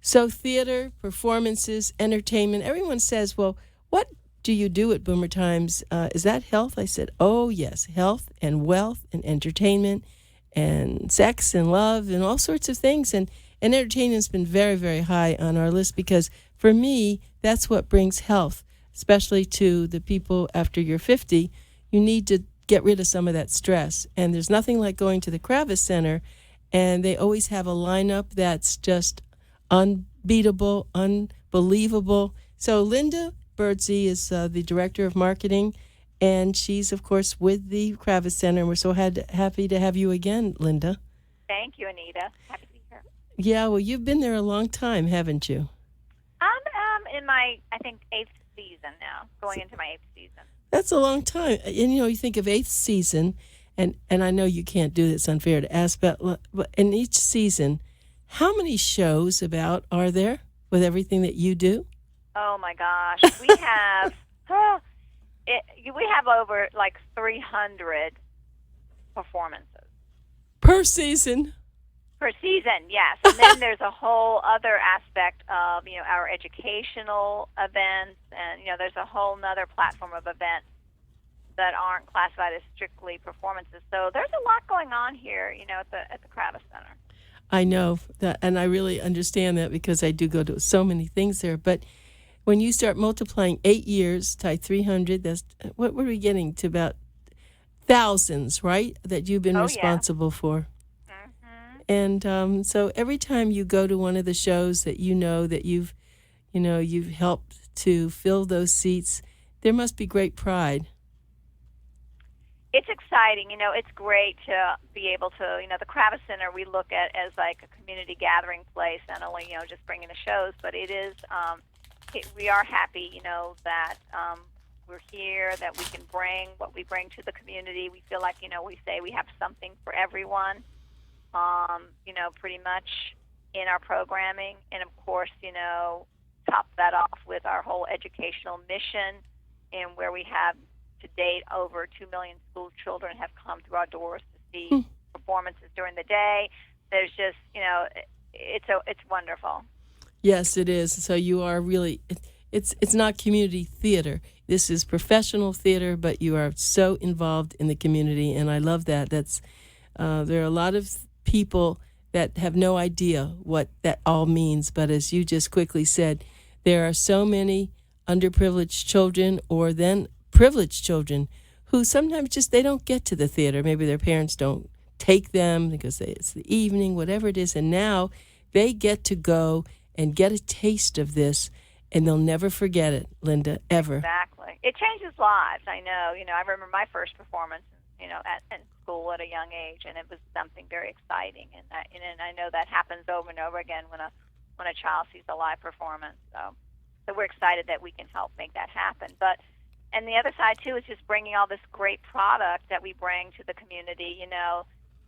So theater, performances, entertainment, everyone says, well, what do you do at Boomer Times? Is that health? I said, oh, yes, health and wealth and entertainment and sex and love and all sorts of things. And entertainment's been very, very high on our list because for me, that's what brings health, especially to the people after you're 50. You need to get rid of some of that stress. And there's nothing like going to the Kravis Center, and they always have a lineup that's just unbeatable, unbelievable. So Linda Birdsey is the director of marketing, and she's, of course, with the Kravis Center. We're so happy to have you again, Linda. Thank you, Anita. Happy to be here. Yeah, well, you've been there a long time, haven't you? I'm in my, I think, eighth season now, going into my eighth season. That's a long time. And, you think of eighth season, and I know you can't do this, unfair to ask, but in each season, how many shows about are there with everything that you do? Oh my gosh, we have we have over like 300 performances Per season. per season. Yes, and then there's a whole other aspect of our educational events, and there's a whole nother platform of events that aren't classified as strictly performances. So there's a lot going on here, at the Kravis Center. I know that, and I really understand that because I do go to so many things there. But when you start multiplying 8 years times 300, that's what are we getting to? About thousands, right? That you've been responsible for. Mm-hmm. And so every time you go to one of the shows that that you've helped to fill those seats, there must be great pride. It's exciting. It's great to be able to, the Kravis Center we look at as like a community gathering place, not only, just bringing the shows, but it is, we are happy, that we're here, that we can bring what we bring to the community. We feel like, we say we have something for everyone, pretty much in our programming. And of course, top that off with our whole educational mission, and where we have to date, over 2 million school children have come through our doors to see performances during the day. There's just, it's wonderful. Yes, it is. So you are really, it's not community theater. This is professional theater, but you are so involved in the community, and I love that. There are a lot of people that have no idea what that all means, but as you just quickly said, there are so many underprivileged children or then privileged children who sometimes just they don't get to the theater. Maybe their parents don't take them because it's the evening, whatever it is, and now they get to go and get a taste of this, and they'll never forget it, Linda, ever. Exactly. It changes lives, I know. I remember my first performance, at school at a young age, and it was something very exciting, and I know that happens over and over again when a child sees a live performance. So we're excited that we can help make that happen. But and the other side, too, is just bringing all this great product that we bring to the community,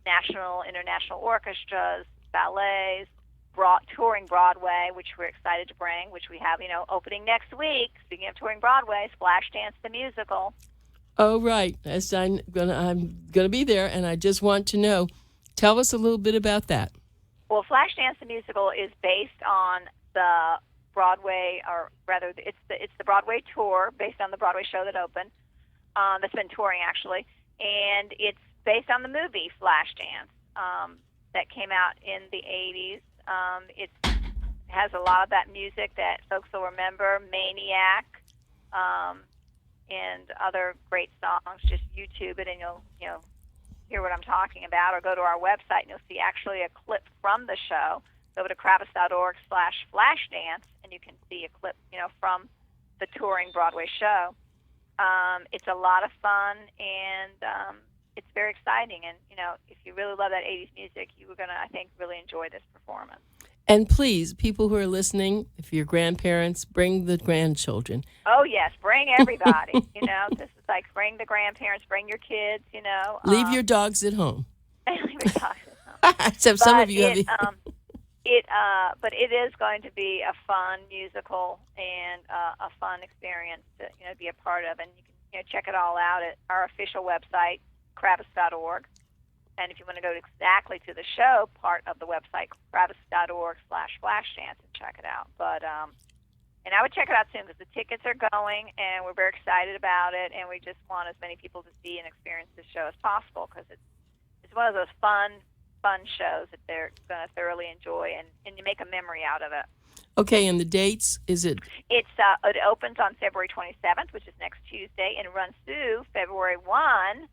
national, international orchestras, ballets, touring Broadway, which we're excited to bring, which we have, opening next week. Speaking of touring Broadway, Splashdance the Musical. Oh, right. Yes, I'm gonna be there, and I just want to know, tell us a little bit about that. Well, Splashdance the Musical is based on the Broadway, or rather, it's the Broadway tour based on the Broadway show that opened, that's been touring actually, and it's based on the movie Flashdance that came out in the 80s. It has a lot of that music that folks will remember, Maniac, and other great songs. Just YouTube it, and you'll hear what I'm talking about, or go to our website and you'll see actually a clip from the show. Go to kravis.org/Flashdance, and you can see a clip, from the touring Broadway show. It's a lot of fun, and it's very exciting. And, if you really love that 80s music, you were going to, I think, really enjoy this performance. And please, people who are listening, if you're grandparents, bring the grandchildren. Oh, yes, bring everybody. This is like bring the grandparents, bring your kids, Leave your dogs at home. Leave your dogs at home. Except some of you have... But it is going to be a fun musical and a fun experience to be a part of, and you can check it all out at our official website, kravis.org. And if you want to go exactly to the show part of the website, kravis.org/flashdance, and check it out. But and I would check it out soon because the tickets are going, and we're very excited about it, and we just want as many people to see and experience this show as possible because it's one of those fun shows that they're going to thoroughly enjoy, and you make a memory out of it. Okay, and the dates, is it? It opens on February 27th, which is next Tuesday, and runs through February 1,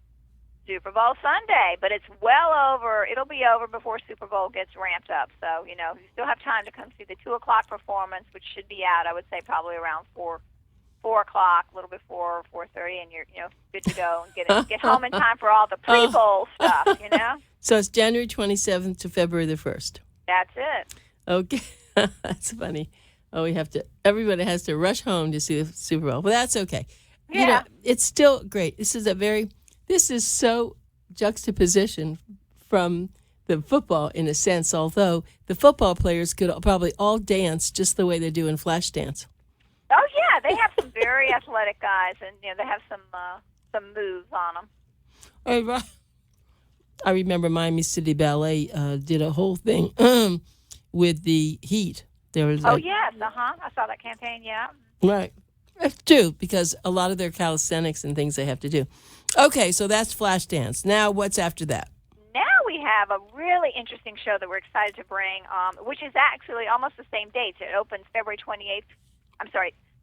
Super Bowl Sunday. But it's it'll be over before Super Bowl gets ramped up. So, you still have time to come see the 2 o'clock performance, which should be out, I would say, probably around 4 o'clock, a little before 4:30, and you're, good to go and get home in time for all the pre-bowl stuff, So it's January 27th to February the 1st. That's it. Okay. That's funny. Oh, everybody has to rush home to see the Super Bowl. But that's okay. Yeah. It's still great. This is so juxtaposition from the football in a sense, although the football players could probably all dance just the way they do in Flashdance. Oh, yeah. They have some very athletic guys, and, they have some moves on them. I remember Miami City Ballet did a whole thing with the heat. There was yes, I saw that campaign, yeah. Right. That's true, because a lot of their calisthenics and things they have to do. Okay, so that's Flashdance. Now, what's after that? Now we have a really interesting show that we're excited to bring, which is actually almost the same dates. It opens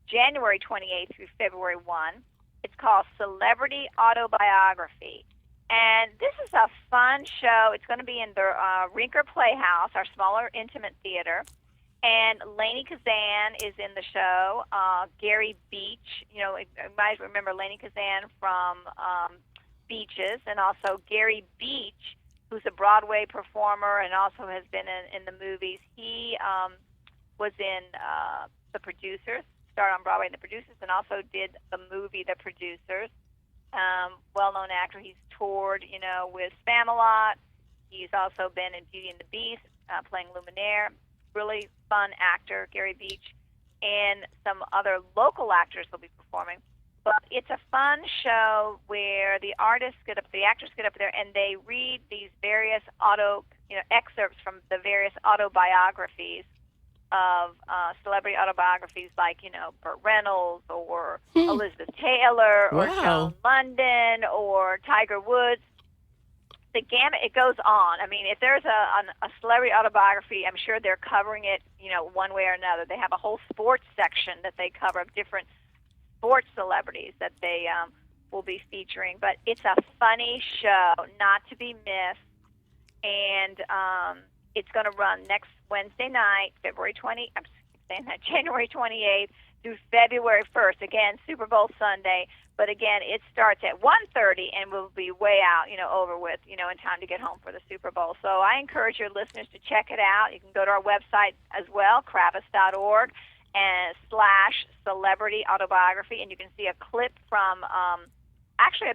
January 28th through February 1. It's called Celebrity Autobiography. And this is a fun show. It's going to be in the Rinker Playhouse, our smaller intimate theater. And Lainey Kazan is in the show. Gary Beach, you might remember Lainey Kazan from Beaches, and also Gary Beach, who's a Broadway performer and also has been in the movies. He was in The Producers, starred on Broadway in The Producers, and also did the movie The Producers. Well-known actor. He's toured, with Spamalot. He's also been in Beauty and the Beast, playing Luminaire. Really fun actor, Gary Beach, and some other local actors will be performing. But it's a fun show where the actors get up there, and they read these various excerpts from the various autobiographies of celebrity autobiographies, like Burt Reynolds or Elizabeth Taylor or Joan London or Tiger Woods. The gamut, it goes on. I mean, if there's a celebrity autobiography, I'm sure they're covering it, one way or another. They have a whole sports section that they cover of different sports celebrities that they will be featuring. But it's a funny show, not to be missed. And it's going to run next Wednesday night, January 28th through February 1st. Again, Super Bowl Sunday. But again, it starts at 1:30 and will be way out, over with, in time to get home for the Super Bowl. So I encourage your listeners to check it out. You can go to our website as well, kravis.org, and /celebrity autobiography, and you can see a clip from actually a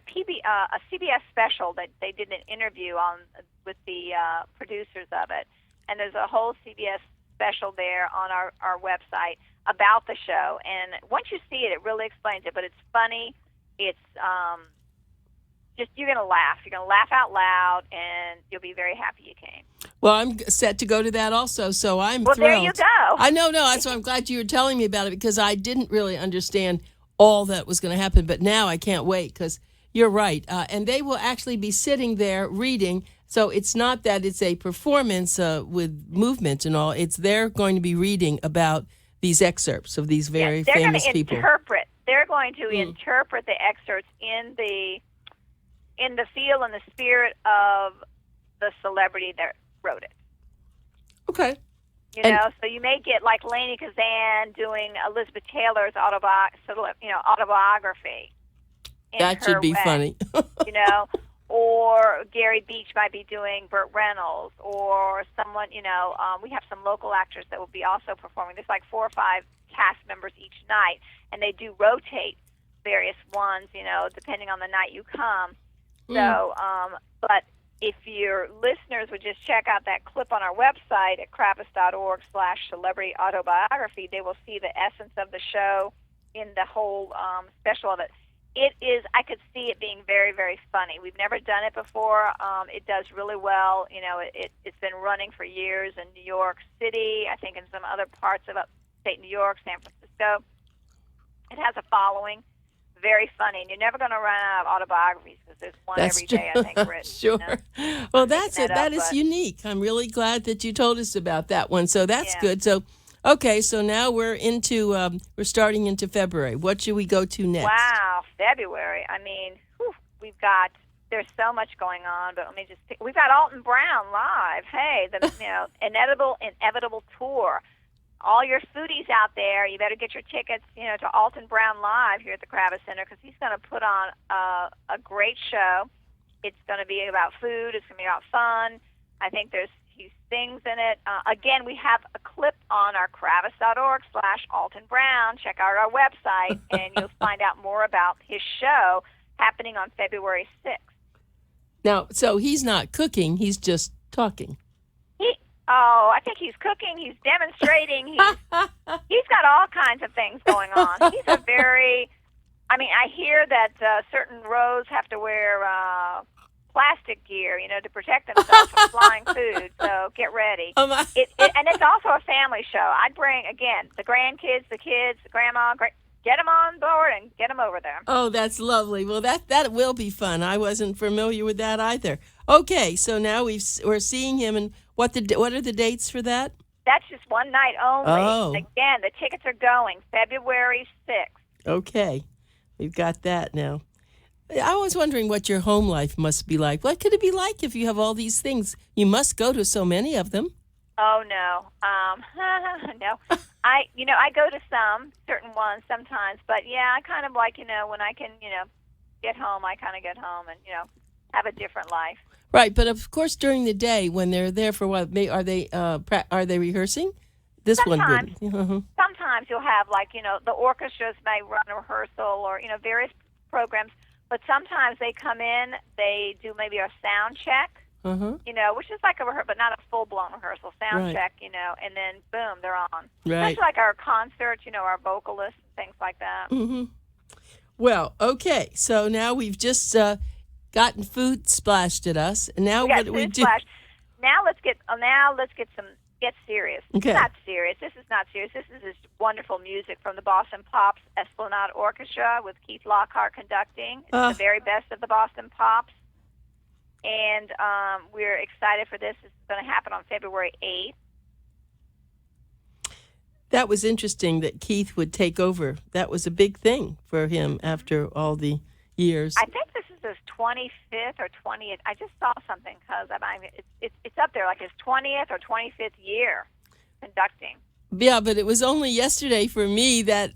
CBS special that they did an interview on with the producers of it. And there's a whole CBS special there on our website about the show. And once you see it, it really explains it. But it's funny. It's just, you're going to laugh. You're going to laugh out loud, and you'll be very happy you came. Well, I'm set to go to that also, so I'm thrilled. Well, there you go. I know. That's why I'm glad you were telling me about it, because I didn't really understand all that was going to happen. But now I can't wait, because you're right. And they will actually be sitting there reading. So it's not that it's a performance with movement and all. It's they're going to be reading about these excerpts of these very famous people. They're going to interpret the excerpts in the feel and the spirit of the celebrity that wrote it. Okay. So you may get like Lainey Kazan doing Elizabeth Taylor's autobiography. That should be funny. Or Gary Beach might be doing Burt Reynolds, or someone, we have some local actors that will be also performing. There's like 4 or 5 cast members each night, and they do rotate various ones, depending on the night you come. So, but if your listeners would just check out that clip on our website at kravis.org/celebrity autobiography, they will see the essence of the show in the whole special of it. It is. I could see it being very, very funny. We've never done it before. It does really well. You know, it's been running for years in New York City. I think in some other parts of upstate New York, San Francisco. It has a following. Very funny, and you're never going to run out of autobiographies because there's one That's every true. day, I think, written. Sure. You know? Well, I'm that's making it. That is but, unique. I'm really glad that you told us about that one. So that's yeah. good. So, okay, so now we're starting into February. What should we go to next? Wow, February. I mean, there's so much going on, but let me just we've got Alton Brown live. Hey, the Inevitable Tour. All your foodies out there, you better get your tickets, to Alton Brown Live here at the Kravis Center because he's going to put on a great show. It's going to be about food. It's going to be about fun. I think he sings in it. Again, we have a clip on our kravis.org/Alton Brown. Check out our website, and you'll find out more about his show happening on February 6th. Now, so he's not cooking. He's just talking. I think he's cooking. He's demonstrating. He's got all kinds of things going on. He's I hear that certain rows have to wear plastic gear, to protect themselves from flying food. So get ready. And it's also a family show. I'd bring, again, the grandkids, the kids, the grandma, get them on board and get them over there. Oh, that's lovely. Well, that will be fun. I wasn't familiar with that either. Okay, so now we're seeing him, and what are the dates for that? That's just one night only. Oh. Again, the tickets are going February 6th. Okay, we've got that now. I was wondering what your home life must be like. What could it be like if you have all these things? You must go to so many of them. Oh, no. No. I go to certain ones sometimes, but yeah, I kind of like, when I can, get home, I kind of get home and, have a different life. Right, but of course during the day when they're there for what, are they rehearsing? Sometimes. One would. Sometimes you'll have the orchestras may run a rehearsal or, various programs, but sometimes they come in, they do maybe a sound check. Which is like a rehearsal, but not a full-blown rehearsal. Sound check, and then boom, they're on. Right. Especially like our concerts, our vocalists, things like that. Mm-hmm. Well, okay, so now we've just gotten food splashed at us, and now what do we do? Now let's get serious. Okay. It's not serious. This is not serious. This is just wonderful music from the Boston Pops Esplanade Orchestra with Keith Lockhart conducting. It's the very best of the Boston Pops. And we're excited for this. It's going to happen on February 8th. That was interesting that Keith would take over. That was a big thing for him after all the years. I think this is his 25th or 20th. I just saw something because it's up there, like his 20th or 25th year conducting. Yeah, but it was only yesterday for me that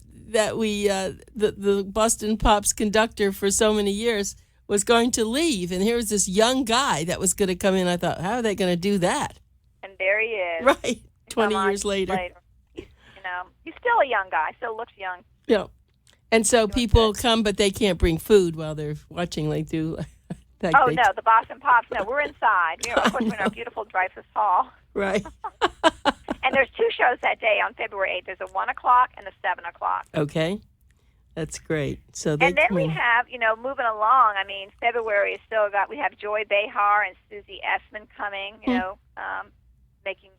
we the Boston Pops conductor for so many years was going to leave, and here was this young guy that was going to come in. I thought, how are they going to do that? And there he is. Right, 20 years later. He's still a young guy. Still looks young. Yeah, and so people come, but they can't bring food while they're watching. Like do. No, the Boston Pops. No, we're inside. Of course, we're in our beautiful Dreyfus Hall. Right. And there's two shows that day on February 8th. There's a 1 o'clock and a 7 o'clock. Okay. That's great. So and then we have, moving along. I mean, February is still we have Joy Behar and Susie Essman coming, making,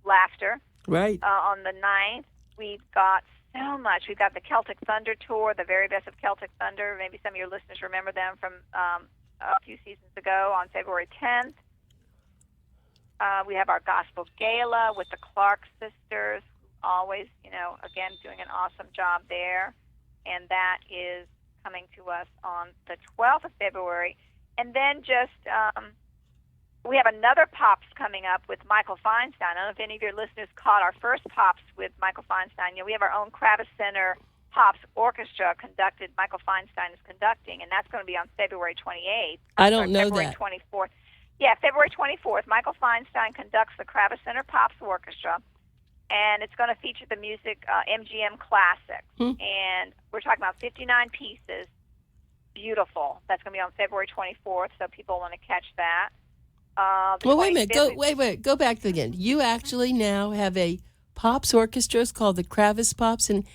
laughter. Right. On the 9th, we've got so much. We've got the Celtic Thunder Tour, the very best of Celtic Thunder. Maybe some of your listeners remember them from a few seasons ago on February 10th. We have our Gospel Gala with the Clark sisters, always, again, doing an awesome job there. And that is coming to us on the 12th of February. And then we have another Pops coming up with Michael Feinstein. I don't know if any of your listeners caught our first Pops with Michael Feinstein. We have our own Kravis Center Pops Orchestra conducted. Michael Feinstein is conducting, and that's going to be on February 28th. I don't know February that. 24th. Yeah, February 24th. Michael Feinstein conducts the Kravis Center Pops Orchestra. And it's going to feature the music MGM Classics. And we're talking about 59 pieces. Beautiful. That's going to be on February 24th, so people want to catch that. Well, wait a minute. Go back again. You actually now have a Pops orchestra. It's called the Kravis Pops. And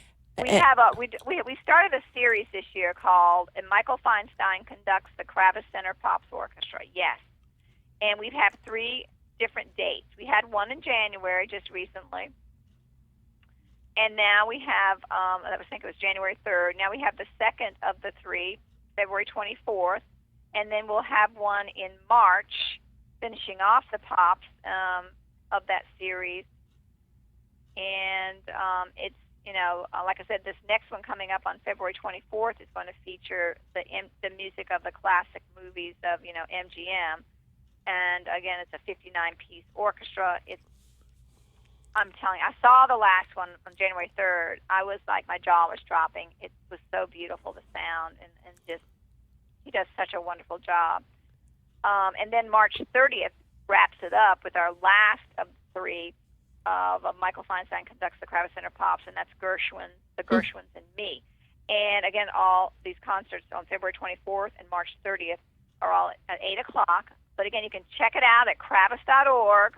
We have a we started a series this year called "And Michael Feinstein Conducts the Kravis Center Pops Orchestra." Yes, and we've had 3 different dates. We had one in January just recently, and now we have I think it was January 3rd. Now we have the second of the 3, February 24th, and then we'll have one in March, finishing off the pops of that series. And it's, like I said, this next one coming up on February 24th is going to feature the music of the classic movies of, MGM. And again, it's a 59-piece orchestra. I'm telling you, I saw the last one on January 3rd. I was like, my jaw was dropping. It was so beautiful, the sound, and just, he does such a wonderful job. And then March 30th wraps it up with our last of 3 of Michael Feinstein Conducts the Kravis Center Pops, and that's the Gershwins, and me. And again, all these concerts on February 24th and March 30th are all at 8 o'clock. But again, you can check it out at kravis.org.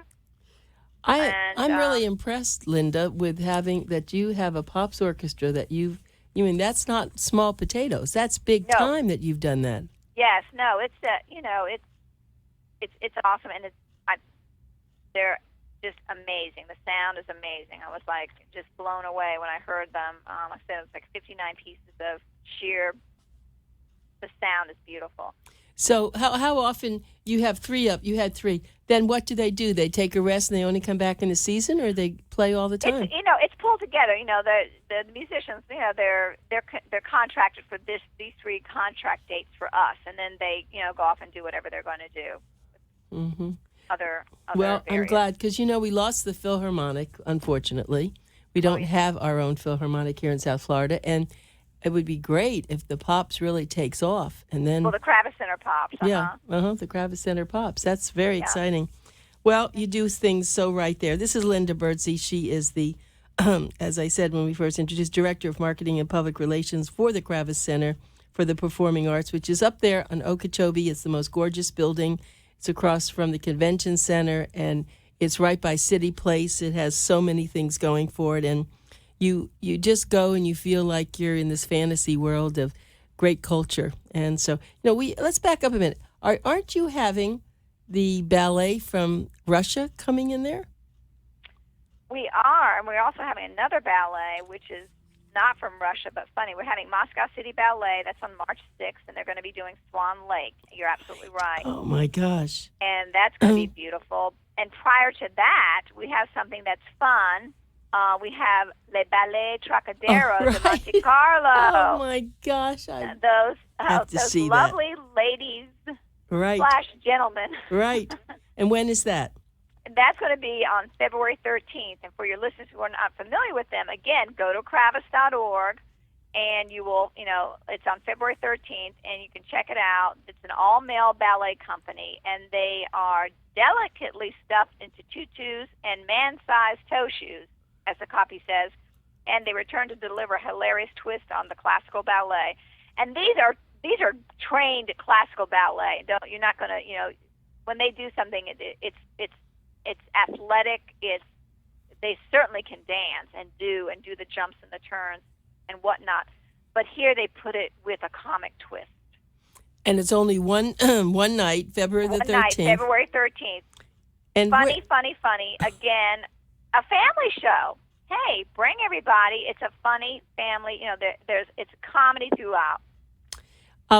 I'm really impressed, Linda, with having that you have a pops orchestra that that's not small potatoes. That's big time that you've done that. Yes, no, it's it's awesome, and they're just amazing. The sound is amazing. I was like just blown away when I heard them. I said it was like 59 pieces of sheer. The sound is beautiful. So how often you have 3 up? You had 3. Then what do? They take a rest and they only come back in the season, or they play all the time? It's pulled together. The musicians, they're contracted for these 3 contract dates for us, and then they go off and do whatever they're going to do. Mm-hmm. Other well, areas. I'm glad because we lost the Philharmonic. Unfortunately, we don't have our own Philharmonic here in South Florida, and it would be great if the Pops really takes off, and then the Kravis Center Pops. The Kravis Center Pops. That's very exciting. Well, you do things so right there. This is Linda Birdsey. She is the, as I said when we first introduced, Director of Marketing and Public Relations for the Kravis Center for the Performing Arts, which is up there on Okeechobee. It's the most gorgeous building. It's across from the Convention Center, and it's right by City Place. It has so many things going for it, and you just go and you feel like you're in this fantasy world of great culture. And so, let's back up a minute. Aren't you having the ballet from Russia coming in there? We are, and we're also having another ballet, which is not from Russia, but funny. We're having Moscow City Ballet. That's on March 6th, and they're going to be doing Swan Lake. You're absolutely right. Oh, my gosh. And that's going to be beautiful. And prior to that, we have something that's fun. We have Le Ballet Trocadero de Monte Carlo. Oh, my gosh. Those lovely ladies / gentlemen. Right. And when is that? That's going to be on February 13th. And for your listeners who are not familiar with them, again, go to kravis.org, and you will, it's on February 13th, and you can check it out. It's an all-male ballet company, and they are delicately stuffed into tutus and man-sized toe shoes, as the copy says, and they return to deliver a hilarious twist on the classical ballet. And these are trained classical ballet. You're not going to, when they do something, it's athletic. They certainly can dance and do the jumps and the turns and whatnot. But here they put it with a comic twist. And it's only one night, February the 13th. One night, February 13th. And funny. Again, a family show. Hey, bring everybody. It's a funny family. It's comedy throughout.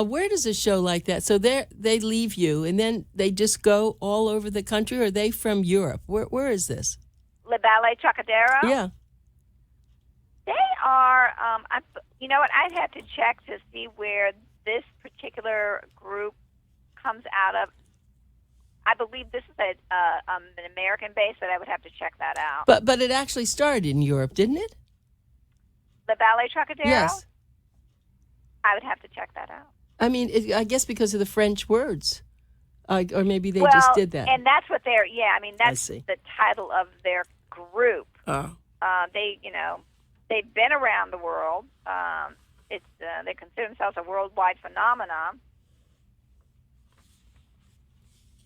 Where does a show like that? So they leave you, and then they just go all over the country, or are they from Europe? Where is this? Le Ballet Trocadero? Yeah. They are, you know what, I'd have to check to see where this particular group comes out of. I believe this is an American base, but I would have to check that out. But it actually started in Europe, didn't it? Le Ballet Trocadero? Yes. I would have to check that out. I mean, I guess because of the French words. Or maybe they just did that. And that's what that's the title of their group. Oh. They've been around the world. They consider themselves a worldwide phenomenon.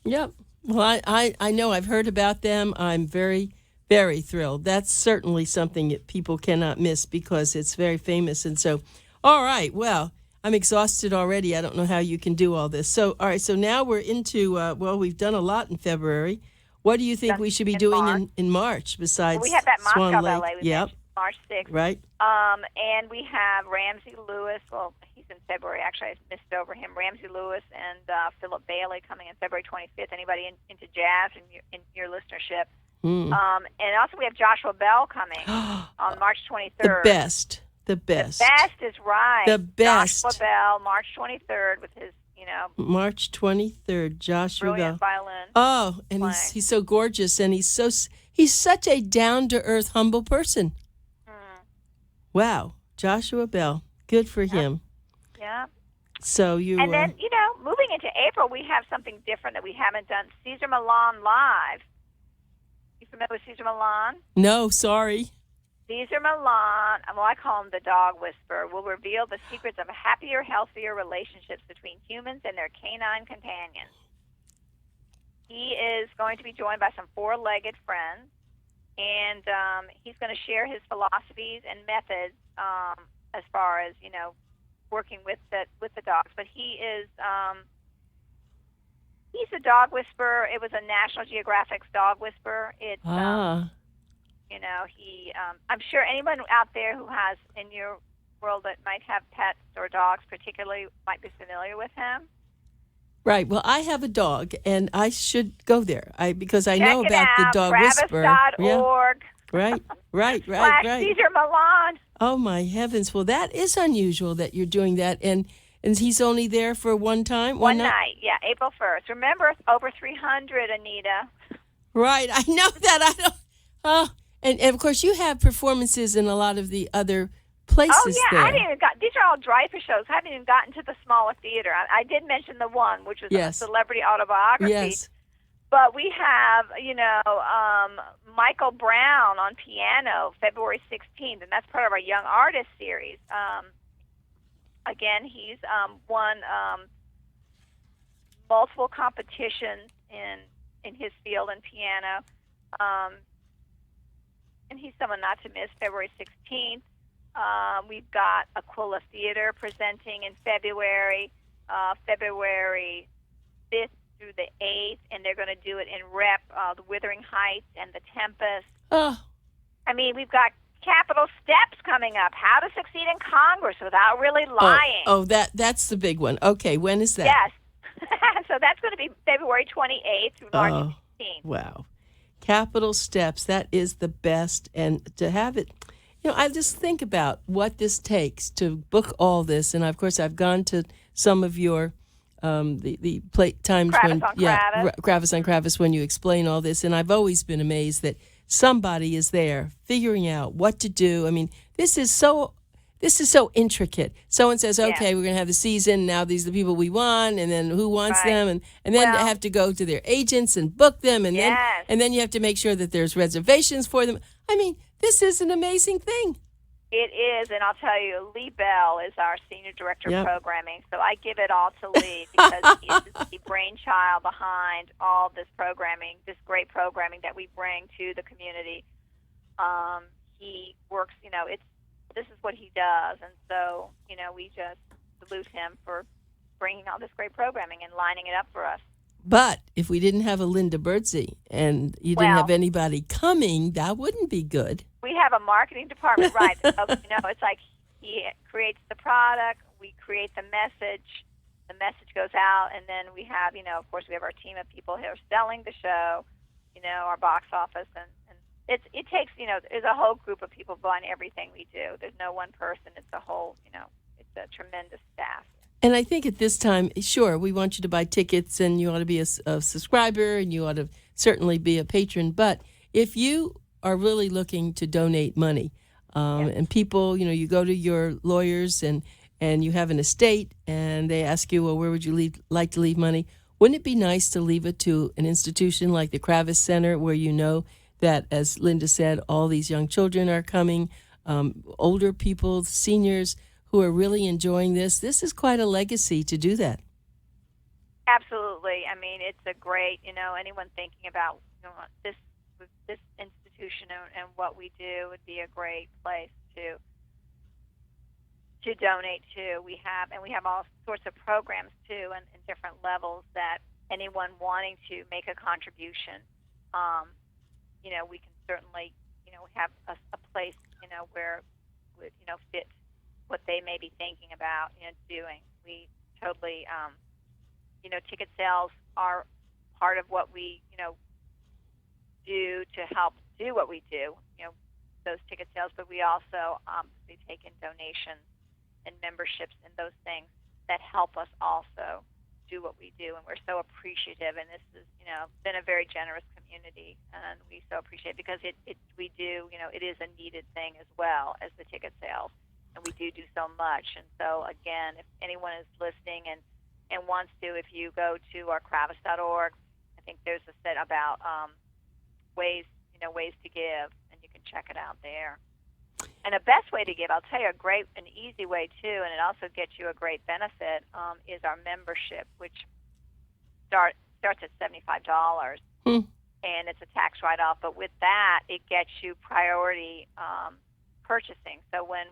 Yep. Well, I know. I've heard about them. I'm very, Very thrilled. That's certainly something that people cannot miss because it's very famous. And so, all right, well, I'm exhausted already. I don't know how you can do all this. So, all right, so now we're into, we've done a lot in February. What do you think we should be doing in March besides we have that Swan Moscow Lake? ballet we mentioned, March 6th. Right. And we have Ramsey Lewis. Well, he's in February. Actually, I missed over him. Ramsey Lewis and Philip Bailey coming in February 25th. Anybody into jazz in your listenership? And also we have Joshua Bell coming on March 23rd. The best. The best. The best is right. The best. Joshua Bell, March 23rd with his, March 23rd, Joshua brilliant Bell. violin. Oh, and he's so gorgeous, and he's such a down-to-earth, humble person. Wow, Joshua Bell. Good for him. Yeah. So And then, moving into April, we have something different that we haven't done. Cesar Millan Live. You familiar with Cesar Millan? No, sorry. Cesar Millan, well, I call him the dog whisperer, will reveal the secrets of happier, healthier relationships between humans and their canine companions. He is going to be joined by some four-legged friends, and he's going to share his philosophies and methods as far as, working with the dogs. But he is he's a dog whisperer. It was a National Geographic's dog whisperer. It's I'm sure anyone out there who has in your world that might have pets or dogs particularly might be familiar with him. Right. Well, I have a dog, and I should go there because I Check know about the dog whisperer. Travis.org. Yeah. Right. Cesar Millan. Oh, my heavens. Well, that is unusual that you're doing that. And he's only there for one time? One night. Yeah, April 1st. Remember, over 300, Anita. Right. I know that. And of course, you have performances in a lot of the other places there. I haven't even these are all drive-through shows. I haven't even gotten to the smaller theater. I did mention the one, which was a celebrity autobiography. Yes. But we have, Michael Brown on piano, February 16th, and that's part of our Young Artist series. Again, he's won multiple competitions in his field in piano. And he's someone not to miss, February 16th. We've got Aquila Theater presenting in February 5th through the 8th, and they're going to do it in the Wuthering Heights and the Tempest. Oh. I mean, we've got capital steps coming up. How to succeed in Congress without really lying. Oh, that's the big one. Okay, when is that? Yes. So that's going to be February 28th through March 16th. Wow. Capital steps, that is the best. And to have it, I just think about what this takes to book all this. And of course, I've gone to some of your the times Kravis when Kravis on Kravis when you explain all this, and I've always been amazed that somebody is there figuring out what to do. I mean, this is so intricate. Someone says, okay, we're going to have the season. Now these are the people we want, and then who wants them, and then they have to go to their agents and book them, and then you have to make sure that there's reservations for them. I mean, this is an amazing thing. It is, and I'll tell you, Lee Bell is our Senior Director of Programming, so I give it all to Lee because he is the brainchild behind all this programming, this great programming that we bring to the community. He works, this is what he does, and so, we just salute him for bringing all this great programming and lining it up for us. But if we didn't have a Linda Birdsey and you didn't have anybody coming, that wouldn't be good. We have a marketing department, right? It's like he creates the product, we create the message goes out, and then we have, of course, we have our team of people who are selling the show, our box office, and it takes, there's a whole group of people behind everything we do. There's no one person. It's a whole, it's a tremendous staff. And I think at this time, sure, we want you to buy tickets and you ought to be a subscriber and you ought to certainly be a patron. But if you are really looking to donate money and people, you go to your lawyers and you have an estate and they ask you, well, where would you like to leave money? Wouldn't it be nice to leave it to an institution like the Kravis Center where that, as Linda said, all these young children are coming, older people, seniors who are really enjoying this. This is quite a legacy to do that. Absolutely. I mean, it's a great, anyone thinking about this institution and what we do would be a great place to donate to. We have all sorts of programs too, and in different levels that anyone wanting to make a contribution, we can certainly, have a place, where would, fit what they may be thinking about, doing. We totally, ticket sales are part of what we, do to help do what we do, those ticket sales, but we also obviously take in donations and memberships and those things that help us also do what we do. And we're so appreciative, and this is, been a very generous community, and we so appreciate it because we do, it is a needed thing as well as the ticket sales, and we do so much. And so again, if anyone is listening and wants to, if you go to our Kravis.org, I think there's a set about ways to give, and you can check it out there. And the best way to give, I'll tell you, an easy way too, and it also gets you a great benefit, is our membership, which starts at $75, and it's a tax write-off. But with that, it gets you priority purchasing. So when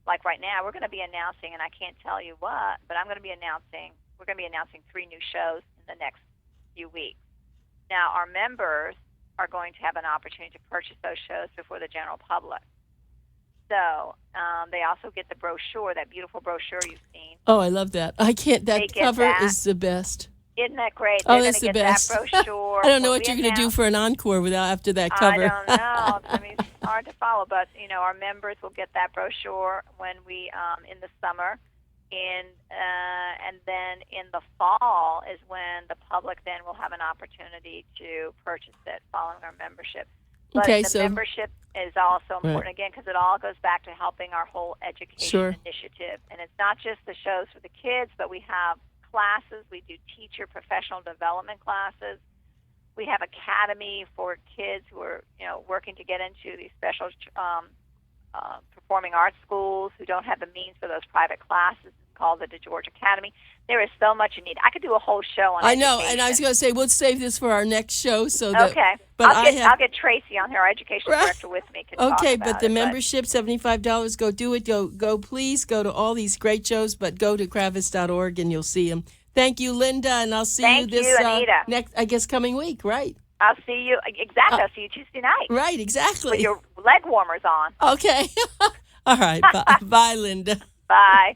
like right now, we're going to be announcing, and I can't tell you what, but we're going to be announcing 3 new shows in the next few weeks. Now, our members are going to have an opportunity to purchase those shows before the general public. So they also get the brochure, that beautiful brochure you've seen. Oh, I love that. That cover is the best. Isn't that great? Oh, that's the best. That brochure. I don't know what you're going to do for an encore after that cover. I don't know. I mean, it's hard to follow, but our members will get that brochure when we in the summer, and then in the fall is when the public then will have an opportunity to purchase it following our membership. But the membership is also important, again, because it all goes back to helping our whole education initiative. And it's not just the shows for the kids, but we have classes. We do teacher professional development classes. We have academy for kids who are, working to get into these special performing arts schools who don't have the means for those private classes. It's called the DeGeorge Academy. There is so much you need. I could do a whole show on I know, education. and I was going to say, we'll save this for our next show. Okay. But I'll get Tracy on here, our education director, with me. But the membership, $75, go do it. Go, please go to all these great shows, but go to Kravis.org and you'll see them. Thank you, Linda, and I'll see you this Anita. Coming week, right? I'll see you, exactly. I'll see you Tuesday night. Right, exactly. With your leg warmers on. Okay. All right. Bye, Linda. Bye.